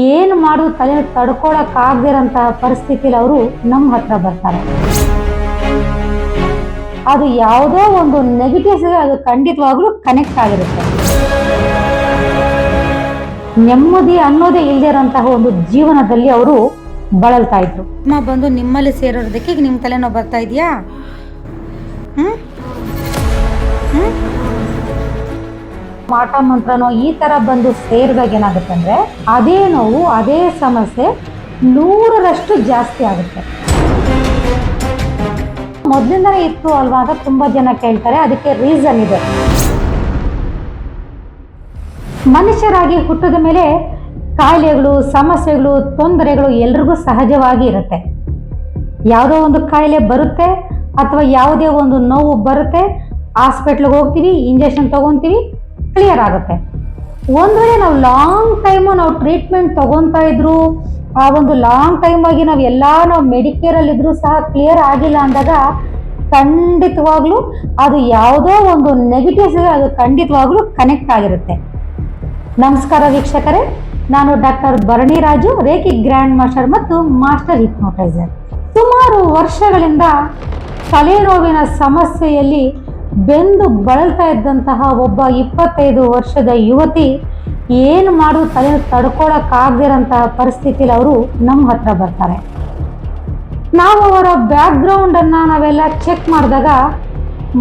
ಏನು ಮಾಡೋದು ತಲೆ ತಡ್ಕೊಳಕ್ಕಾಗದಿರೋಂತಹ ಪರಿಸ್ಥಿತಿಯಲ್ಲಿ ಅವರು ನಮ್ಮ ಹತ್ರ ಬರ್ತಾರೆ. ಅದು ಯಾವುದೋ ಒಂದು ನೆಗೆಟಿವ್ಸ್ ಅದು ಖಂಡಿತವಾಗ್ಲೂ ಕನೆಕ್ಟ್ ಆಗಿರುತ್ತೆ. ನೆಮ್ಮದಿ ಅನ್ನೋದೇ ಇಲ್ಲದೆ ಇರೋಂತಹ ಒಂದು ಜೀವನದಲ್ಲಿ ಅವರು ಬಳಲ್ತಾ ಇದ್ರು. ಬಂದು ನಿಮ್ಮಲ್ಲಿ ಸೇರೋದಕ್ಕೆ ಈಗ ನಿಮ್ಮ ತಲೆನೋವು ಬರ್ತಾ ಇದೆಯಾ? ಮಾಟ ಮಂತ್ರನೋ ಈ ತರ ಬಂದು ಸೇರಿದಾಗ ಏನಾಗುತ್ತೆ ಅಂದ್ರೆ ಅದೇ ನೋವು ಅದೇ ಸಮಸ್ಯೆ 100ರಷ್ಟು ಜಾಸ್ತಿ ಆಗುತ್ತೆ. ಮೊದಲಿಂದನೇ ಇತ್ತು ಅಲ್ವಾ ಅಂತ ತುಂಬಾ ಜನ ಕೇಳ್ತಾರೆ. ಅದಕ್ಕೆ ರೀಸನ್ ಇದೆ. ಮನುಷ್ಯರಾಗಿ ಹುಟ್ಟಿದ ಮೇಲೆ ಕಾಯಿಲೆಗಳು, ಸಮಸ್ಯೆಗಳು, ತೊಂದರೆಗಳು ಎಲ್ರಿಗೂ ಸಹಜವಾಗಿ ಇರುತ್ತೆ. ಯಾವುದೋ ಒಂದು ಕಾಯಿಲೆ ಬರುತ್ತೆ ಅಥವಾ ಯಾವುದೇ ಒಂದು ನೋವು ಬರುತ್ತೆ, ಹಾಸ್ಪಿಟ್ಲಿಗೆ ಹೋಗ್ತೀವಿ, ಇಂಜೆಕ್ಷನ್ ತಗೊಂತೀವಿ, ಕ್ಲಿಯರ್ ಆಗುತ್ತೆ. ಒಂದು ವೇಳೆ ನಾವು ಲಾಂಗ್ ಟೈಮು ನಾವು ಟ್ರೀಟ್ಮೆಂಟ್ ತಗೊತಾ ಇದ್ರು, ಆ ಒಂದು ಲಾಂಗ್ ಟೈಮ್ ಆಗಿ ನಾವು ಮೆಡಿಕೇರಲ್ಲಿ ಇದ್ರೂ ಸಹ ಕ್ಲಿಯರ್ ಆಗಿಲ್ಲ ಅಂದಾಗ ಖಂಡಿತವಾಗ್ಲೂ ಅದು ಯಾವುದೋ ಒಂದು ನೆಗೆಟಿವ್ಸ್ ಅದು ಖಂಡಿತವಾಗ್ಲೂ ಕನೆಕ್ಟ್ ಆಗಿರುತ್ತೆ. ನಮಸ್ಕಾರ ವೀಕ್ಷಕರೇ, ನಾನು ಡಾಕ್ಟರ್ ಭರಣಿ ರಾಜು, ರೇಖಿ ಗ್ರ್ಯಾಂಡ್ ಮಾಸ್ಟರ್ ಮತ್ತು ಮಾಸ್ಟರ್ ಹಿಪ್ನೋಟೈಸರ್. ಸುಮಾರು ವರ್ಷಗಳಿಂದ ತಲೆನೋವಿನ ಸಮಸ್ಯೆಯಲ್ಲಿ ಬೆಂದು ಬಳಲ್ತಾ ಇದ್ದಂತಹ ಒಬ್ಬ 25 ವರ್ಷದ ಯುವತಿ ಏನು ಮಾಡೋದು ತಲೆ ತಡ್ಕೊಳಕ್ಕಾಗದಿರೋಂತಹ ಪರಿಸ್ಥಿತಿಯಲ್ಲಿ ಅವರು ನಮ್ಮ ಹತ್ರ ಬರ್ತಾರೆ. ನಾವು ಅವರ ಬ್ಯಾಕ್ಗ್ರೌಂಡನ್ನು ನಾವೆಲ್ಲ ಚೆಕ್ ಮಾಡಿದಾಗ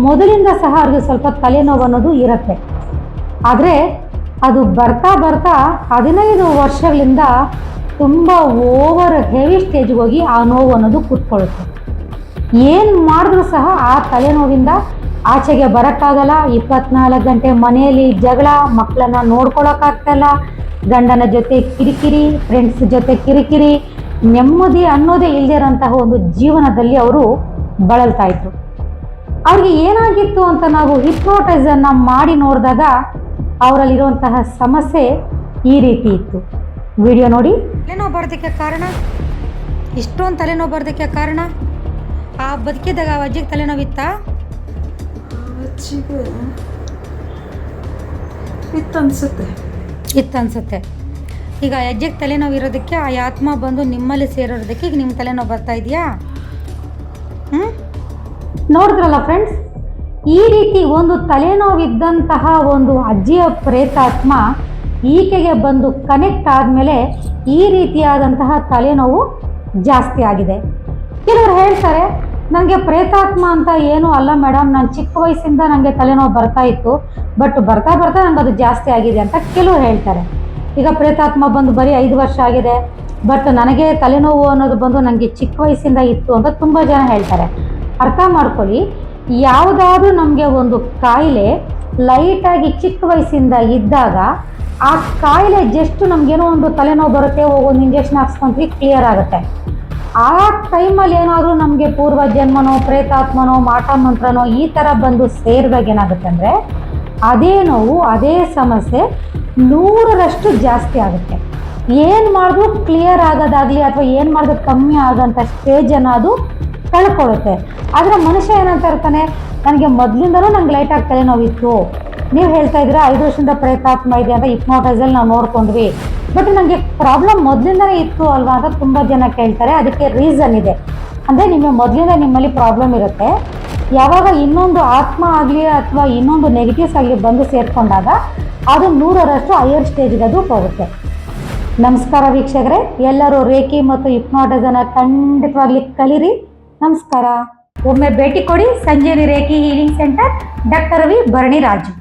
ಮೊದಲಿಂದ ಸಹ ಅವ್ರಿಗೆ ಸ್ವಲ್ಪ ತಲೆನೋವು ಅನ್ನೋದು ಇರುತ್ತೆ. ಆದರೆ ಅದು ಬರ್ತಾ ಬರ್ತಾ 15 ವರ್ಷಗಳಿಂದ ತುಂಬ ಓವರ್ ಹೆವಿ ಸ್ಟೇಜ್ಗೆ ಹೋಗಿ ಆ ನೋವು ಅನ್ನೋದು ಕೂತ್ಕೊಳ್ಳುತ್ತೆ. ಏನು ಮಾಡಿದ್ರೂ ಸಹ ಆ ತಲೆನೋವಿಂದ ಆಚೆಗೆ ಬರೋಕ್ಕಾಗಲ್ಲ. 24 ಗಂಟೆ ಮನೆಯಲ್ಲಿ ಜಗಳ, ಮಕ್ಕಳನ್ನ ನೋಡ್ಕೊಳಕ್ಕಾಗ್ತಾಯಿಲ್ಲ, ಗಂಡನ ಜೊತೆ ಕಿರಿಕಿರಿ, ಫ್ರೆಂಡ್ಸ್ ಜೊತೆ ಕಿರಿಕಿರಿ, ನೆಮ್ಮದಿ ಅನ್ನೋದೇ ಇಲ್ಲದೆ ಇರೋಂತಹ ಒಂದು ಜೀವನದಲ್ಲಿ ಅವರು ಬಳಲ್ತಾ ಇದ್ರು. ಅವ್ರಿಗೆ ಏನಾಗಿತ್ತು ಅಂತ ನಾವು ಹಿಪ್ನೋಟೈಸರ್ನ ಮಾಡಿ ನೋಡಿದಾಗ ಅವರಲ್ಲಿರುವಂತಹ ಸಮಸ್ಯೆ ಈ ರೀತಿ ಇತ್ತು. ವಿಡಿಯೋ ನೋಡಿ. ತಲೆನೋವು ಬರೋದಕ್ಕೆ ಕಾರಣ, ಇಷ್ಟೊಂದು ತಲೆನೋವು ಬರೋದಕ್ಕೆ ಕಾರಣ, ಆ ಬದುಕಿದಾಗ ಆ ಅಜ್ಜಿಗೆ ತಲೆನೋವಿತ್ತಾ? ಇತ್ತನ್ಸುತ್ತೆ. ಈಗ ಅಜ್ಜಿಗೆ ತಲೆನೋವು ಇರೋದಕ್ಕೆ ಆ ಆತ್ಮ ಬಂದು ನಿಮ್ಮಲ್ಲಿ ಸೇರೋದಕ್ಕೆ ಈಗ ನಿಮ್ಮ ತಲೆನೋವು ಬರ್ತಾ ಇದೆಯಾ? ನೋಡಿದ್ರಲ್ಲ ಫ್ರೆಂಡ್ಸ್, ಈ ರೀತಿ ಒಂದು ತಲೆನೋವಿದ್ದಂತಹ ಒಂದು ಅಜ್ಜಿಯ ಪ್ರೇತಾತ್ಮ ಈಕೆಗೆ ಬಂದು ಕನೆಕ್ಟ್ ಆದಮೇಲೆ ಈ ರೀತಿಯಾದಂತಹ ತಲೆನೋವು ಜಾಸ್ತಿ ಆಗಿದೆ. ಕೆಲವರು ಹೇಳ್ತಾರೆ, ನನಗೆ ಪ್ರೇತಾತ್ಮ ಅಂತ ಏನೂ ಅಲ್ಲ ಮೇಡಮ್, ನಾನು ಚಿಕ್ಕ ವಯಸ್ಸಿಂದ ನನಗೆ ತಲೆನೋವು ಬರ್ತಾ ಇತ್ತು, ಬಟ್ ಬರ್ತಾ ಬರ್ತಾ ನನಗೆ ಅದು ಜಾಸ್ತಿ ಆಗಿದೆ ಅಂತ ಕೆಲವರು ಹೇಳ್ತಾರೆ. ಈಗ ಪ್ರೇತಾತ್ಮ ಬಂದು ಬರೀ 5 ವರ್ಷ ಆಗಿದೆ, ಬಟ್ ನನಗೆ ತಲೆನೋವು ಅನ್ನೋದು ಬಂದು ನನಗೆ ಚಿಕ್ಕ ವಯಸ್ಸಿಂದ ಇತ್ತು ಅಂತ ತುಂಬ ಜನ ಹೇಳ್ತಾರೆ. ಅರ್ಥ ಮಾಡ್ಕೊಳ್ಳಿ, ಯಾವುದಾದ್ರೂ ನಮಗೆ ಒಂದು ಕಾಯಿಲೆ ಲೈಟಾಗಿ ಚಿಕ್ಕ ವಯಸ್ಸಿಂದ ಇದ್ದಾಗ ಆ ಕಾಯಿಲೆ ಜಸ್ಟ್ ನಮಗೇನೋ ಒಂದು ತಲೆನೋವು ಬರುತ್ತೆ, ಒಂದು ಇಂಜೆಕ್ಷನ್ ಹಾಕ್ಸ್ಕೊಂತೀವಿ, ಕ್ಲಿಯರ್ ಆಗುತ್ತೆ. ಆ ಟೈಮಲ್ಲಿ ಏನಾದರೂ ನಮಗೆ ಪೂರ್ವ ಜನ್ಮನೋ, ಪ್ರೇತಾತ್ಮನೋ, ಮಾಟ ಮಂತ್ರನೋ ಈ ಥರ ಬಂದು ಸೇರಿದಾಗ ಏನಾಗುತ್ತೆ ಅಂದರೆ ಅದೇ ನೋವು ಅದೇ ಸಮಸ್ಯೆ 100ರಷ್ಟು ಜಾಸ್ತಿ ಆಗುತ್ತೆ. ಏನು ಮಾಡಿದ್ರೂ ಕ್ಲಿಯರ್ ಆಗೋದಾಗಲಿ ಅಥವಾ ಏನು ಮಾಡಿದ್ರೂ ಕಮ್ಮಿ ಆಗೋಂಥ ಸ್ಟೇಜನ್ನು ಅದು ಕಳ್ಕೊಳ್ಳುತ್ತೆ. ಆದರೆ ಮನುಷ್ಯ ಏನಂತ ಇರ್ತಾನೆ, ನನಗೆ ಮೊದಲಿಂದಲೂ ನಂಗೆ ಲೈಟಾಗಿ ತಲೆನೋವಿತ್ತು, ನೀವು ಹೇಳ್ತಾ ಇದ್ದೀರಾ 5 ವರ್ಷದಿಂದ ಪ್ರೇತಾತ್ಮ ಇದೆ ಅಂತ ಹಿಪ್ನೋಟೈಸಲ್ಲಿ ನಾವು ನೋಡ್ಕೊಂಡ್ವಿ, ಬಟ್ ನನಗೆ ಪ್ರಾಬ್ಲಮ್ ಮೊದಲಿಂದನೇ ಇತ್ತು ಅಲ್ವಾ ಅಂತ ತುಂಬ ಜನ ಕೇಳ್ತಾರೆ. ಅದಕ್ಕೆ ರೀಸನ್ ಇದೆ. ಅಂದರೆ ಮೊದಲಿಂದ ನಿಮ್ಮಲ್ಲಿ ಪ್ರಾಬ್ಲಮ್ ಇರುತ್ತೆ. ಯಾವಾಗ ಇನ್ನೊಂದು ಆತ್ಮ ಆಗಲಿ ಅಥವಾ ಇನ್ನೊಂದು ನೆಗೆಟಿವ್ಸ್ ಆಗಲಿ ಬಂದು ಸೇರಿಕೊಂಡಾಗ ಅದು 100ರಷ್ಟು ಹೈಯರ್ ಸ್ಟೇಜ್ಗೆ ಅದು ಹೋಗುತ್ತೆ. ನಮಸ್ಕಾರ ವೀಕ್ಷಕರೇ, ಎಲ್ಲರೂ ರೇಖಿ ಮತ್ತು ಹಿಪ್ನೋಟೈಸರ್ನ ಖಂಡಿತವಾಗ್ಲಿ ಕಲೀರಿ. ನಮಸ್ಕಾರ. ಒಮ್ಮೆ ಭೇಟಿ ಕೊಡಿ Sanjeevini reiki healing centre, doctor V Bharani Raju.